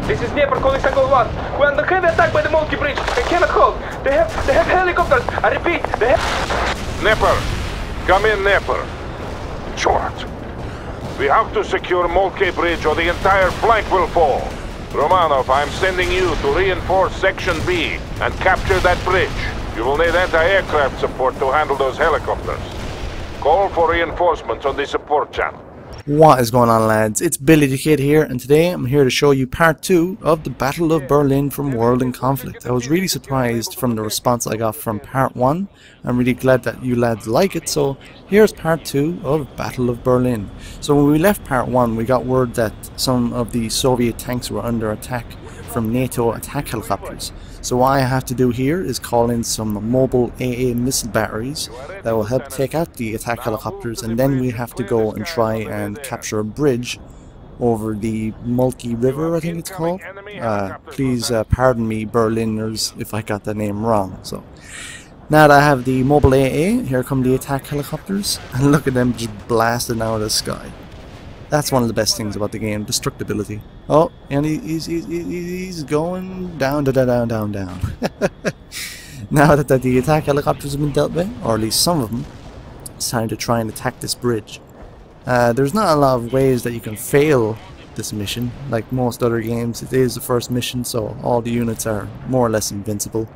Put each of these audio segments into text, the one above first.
This is Dnieper calling Sangol 1. We're under heavy attack by the Molky Bridge. I cannot hold. They have helicopters. I repeat, they have... Dnieper! Come in, Dnieper. Short. We have to secure Molky Bridge or the entire flank will fall. Romanov, I'm sending you to reinforce Section B and capture that bridge. You will need anti-aircraft support to handle those helicopters. Call for reinforcements on the support channel. What is going on, lads? It's Billy the Kid here, and today I'm here to show you part 2 of the Battle of Berlin from World in Conflict. I was really surprised from the response I got from part 1. I'm really glad that you lads like it, so here's part 2 of Battle of Berlin. So when we left part 1, we got word that some of the Soviet tanks were under attack from NATO attack helicopters. So what I have to do here is call in some mobile AA missile batteries that will help take out the attack helicopters, and then we have to go and try and capture a bridge over the Molky River, I think it's called. Please pardon me, Berliners, if I got the name wrong. So now that I have the mobile AA, here come the attack helicopters, and look at them just blasting out of the sky. That's one of the best things about the game, destructibility. Oh, and he's going down. Now that the attack helicopters have been dealt with, or at least some of them, it's time to try and attack this bridge. There's not a lot of ways that you can fail this mission. Like most other games, it is the first mission, so all the units are more or less invincible,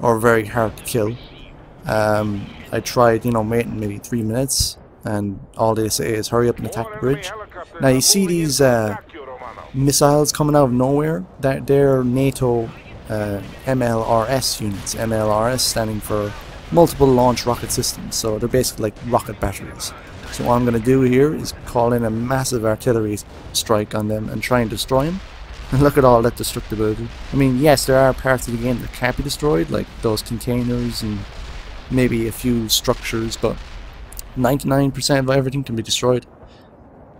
or very hard to kill. I tried, waiting maybe 3 minutes, and all they say is hurry up and attack the bridge. Now you see these missiles coming out of nowhere. They're NATO MLRS units. MLRS standing for multiple launch rocket systems. So they're basically like rocket batteries. So what I'm going to do here is call in a massive artillery strike on them and try and destroy them. And look at all that destructibility. I mean, yes, there are parts of the game that can't be destroyed, like those containers and maybe a few structures, but 99% of everything can be destroyed.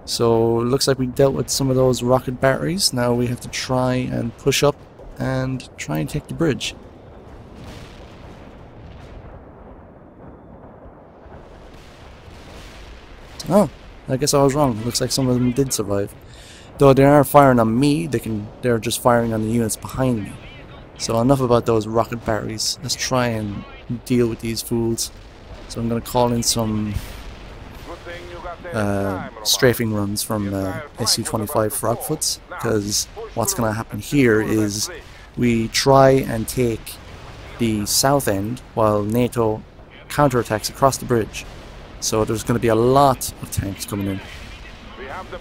So it looks like we dealt with some of those rocket batteries. Now we have to try and push up and try and take the bridge. Oh, I guess I was wrong. Looks like some of them did survive. Though they aren't firing on me, they're just firing on the units behind me. So enough about those rocket batteries. Let's try and deal with these fools. So I'm going to call in some strafing runs from Su-25 Frogfoots, because what's going to happen here is we try and take the south end while NATO counterattacks across the bridge. So there's going to be a lot of tanks coming in,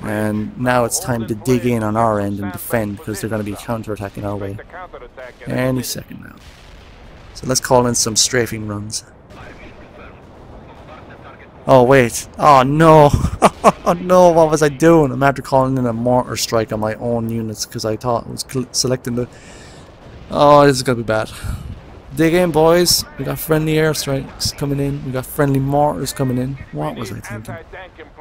and now it's time to dig in on our end and defend, because they're going to be counterattacking our way any second now. So let's call in some strafing runs. Oh wait, oh no, oh no, what was I doing? I'm after calling in a mortar strike on my own units because I thought I was selecting the... Oh, this is gonna be bad. Dig in, boys. We got friendly airstrikes coming in, we got friendly mortars coming in. What was I thinking?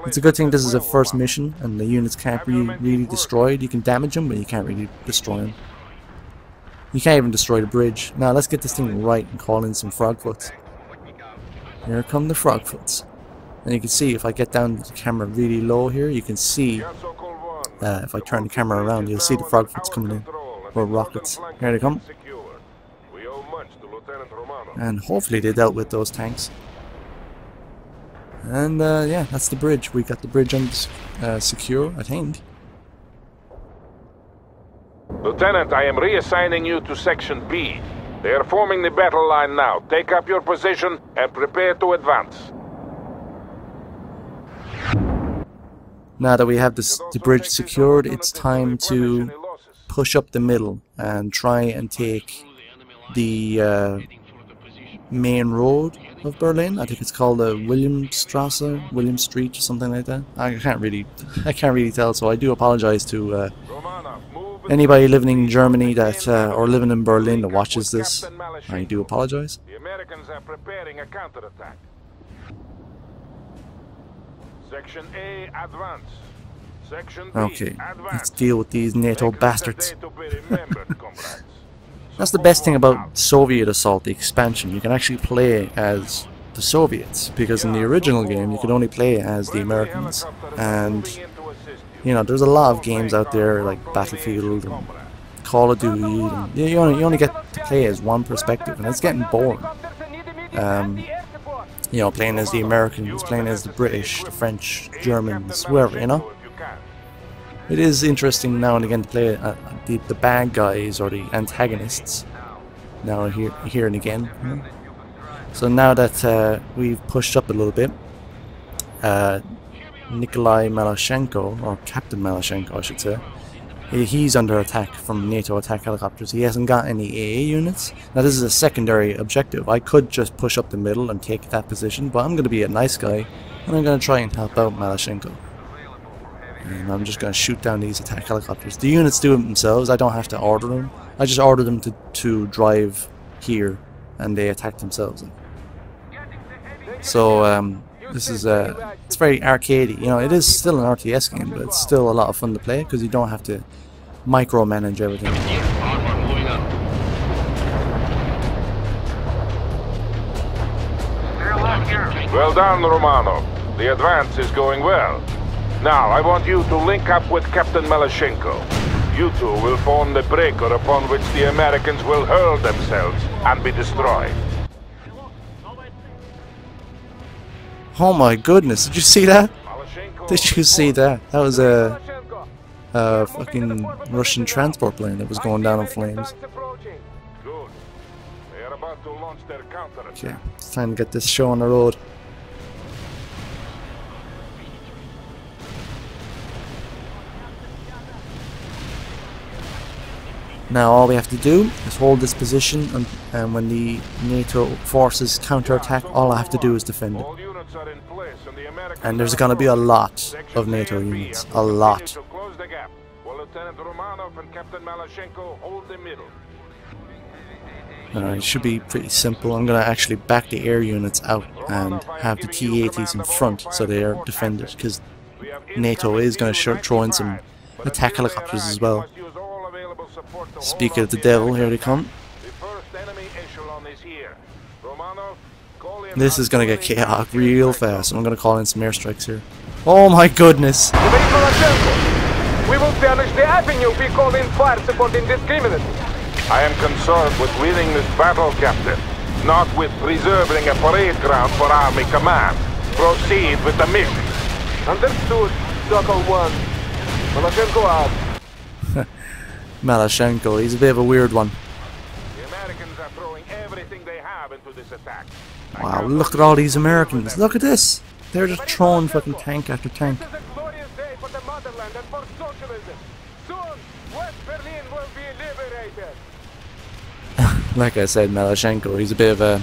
It's a good thing this is a first mission and the units can't be really destroyed. You can damage them, but you can't really destroy them. You can't even destroy the bridge. Now let's get this thing right and call in some Frogfoots. Here come the Frogfoots. And you can see, if I get down the camera really low here, you can see, if I turn the camera around, you'll see the Frogfoots coming in, or rockets. Here they come. And hopefully they dealt with those tanks. And yeah, that's the bridge. We got the bridge secure, I think. Lieutenant, I am reassigning you to Section B. They are forming the battle line now. Take up your position and prepare to advance. Now that we have the bridge secured, it's time to push up the middle and try and take the main road of Berlin. I think it's called the Williamstrasse, William Street, or something like that. I can't really tell, so I do apologize to anybody living in Germany that or living in Berlin that watches this. I do apologize. The Americans are preparing a counterattack. Section A, advance. Section B, okay, advance. let's deal with these NATO bastards. That's the best thing about Soviet Assault, the expansion. You can actually play as the Soviets, because in the original game you could only play as the Americans. And there's a lot of games out there like Battlefield and Call of Duty, and you only get to play as one perspective, and it's getting boring. You know, playing as the Americans, playing as the British, the French, Germans, whoever, you know. It is interesting now and again to play the bad guys or the antagonists. Now here and again. You know? So now that we've pushed up a little bit, Nikolai Maloshenko, or Captain Maloshenko I should say, he's under attack from NATO attack helicopters. He hasn't got any AA units. Now this is a secondary objective. I could just push up the middle and take that position, but I'm going to be a nice guy and I'm going to try and help out Maloshenko. And I'm just going to shoot down these attack helicopters. The units do it themselves. I don't have to order them. I just order them to drive here and they attack themselves. So this is it's very arcadey. You know, it is still an RTS game, but it's still a lot of fun to play because you don't have to micromanage everything. Well done, Romano. The advance is going well. Now, I want you to link up with Captain Maloshenko. You two will form the breaker upon which the Americans will hurl themselves and be destroyed. Oh my goodness, did you see that? Did you see that? That was a fucking Russian transport plane that was going down in flames. Okay, it's time to get this show on the road. Now all we have to do is hold this position, and when the NATO forces counterattack, all I have to do is defend it. And there's going to be a lot of NATO units. A lot. It should be pretty simple. I'm going to actually back the air units out and have the T-80s in front so they are defended, because NATO is going to throw in some attack helicopters as well. Speaking of the devil, here they come. This is gonna get chaotic real fast. I'm gonna call in some airstrikes here. Oh my goodness! We will damage the avenue we call in fire support indiscriminately. I am concerned with winning this battle, Captain, not with preserving a parade ground for Army Command. Proceed with the mission. Understood, Circle 1. Maloshenko out. Maloshenko, he's a bit of a weird one. The Americans are throwing everything they have into this attack. Wow, look at all these Americans. Look at this. They're just throwing fucking tank after tank. This is a glorious day for the motherland and for socialism. Soon, West Berlin will be liberated. Like I said, Maloshenko, he's a bit of a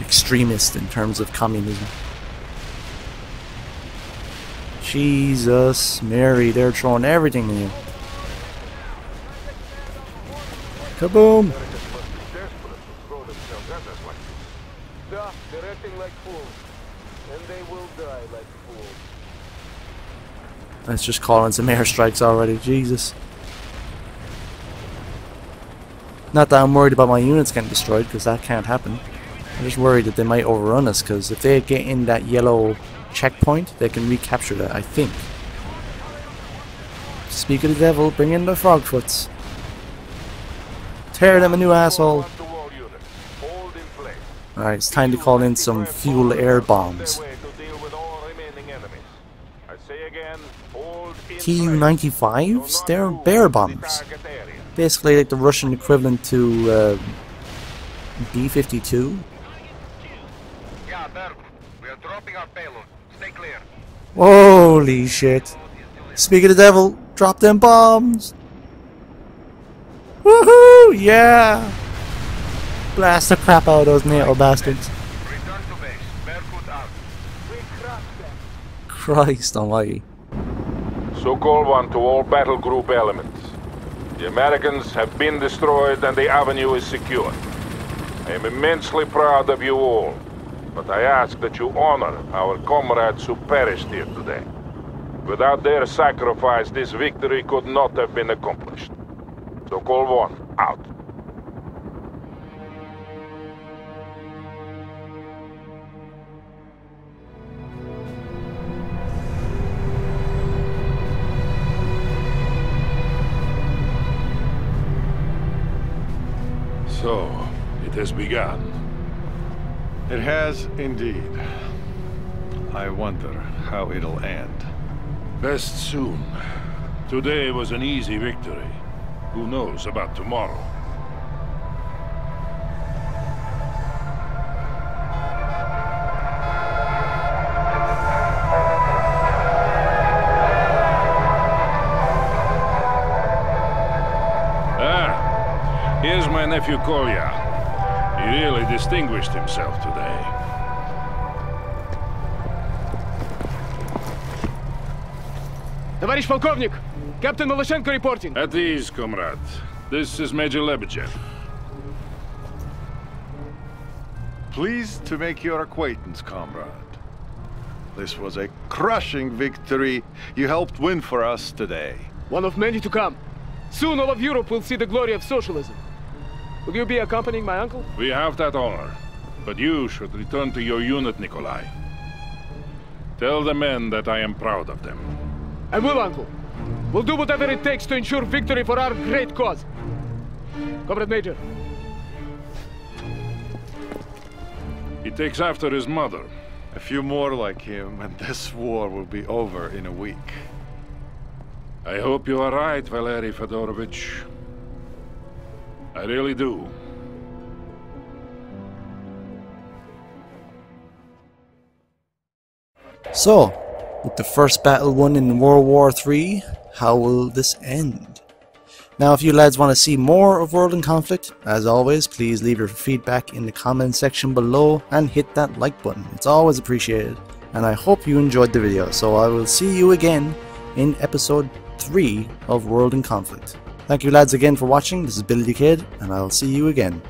extremist in terms of communism. Jesus, Mary, they're throwing everything in here. Kaboom! They're acting like fools, and they will die like fools. Let's just call in some airstrikes already, Jesus. Not that I'm worried about my units getting destroyed, because that can't happen. I'm just worried that they might overrun us, because if they get in that yellow checkpoint, they can recapture that, I think. Speak of the devil, bring in the frogfoots. Tear them a new asshole. Alright, it's time to call in some fuel air bombs. Tu-95s? They're bear bombs. Basically like the Russian equivalent to B-52. Yeah, Berg. We are dropping our payload. Stay clear. Holy shit. Speak of the devil, drop them bombs. Woohoo! Yeah! Blast the crap out of those NATO bastards. Return to base. Berkut out. We crushed them. Christ almighty. So-called one to all battle group elements. The Americans have been destroyed and the avenue is secure. I am immensely proud of you all, but I ask that you honor our comrades who perished here today. Without their sacrifice, this victory could not have been accomplished. So-called one, out. So, it has begun. It has indeed. I wonder how it'll end. Best soon. Today was an easy victory. Who knows about tomorrow? Here's my nephew Kolya. He really distinguished himself today. Товарищ полковник! Captain Malyshenko reporting. At ease, comrade. This is Major Lebedev. Pleased to make your acquaintance, comrade. This was a crushing victory you helped win for us today. One of many to come. Soon all of Europe will see the glory of socialism. Will you be accompanying my uncle? We have that honor. But you should return to your unit, Nikolai. Tell the men that I am proud of them. I will, uncle. We'll do whatever it takes to ensure victory for our great cause. Comrade Major. He takes after his mother. A few more like him, and this war will be over in a week. I hope you are right, Valery Fedorovich. I really do. So, with the first battle won in World War III, how will this end? Now, if you lads want to see more of World in Conflict, as always, please leave your feedback in the comment section below and hit that like button. It's always appreciated, and I hope you enjoyed the video. So I will see you again in episode 3 of World in Conflict. Thank you lads again for watching. This is Billy the Kid, and I'll see you again.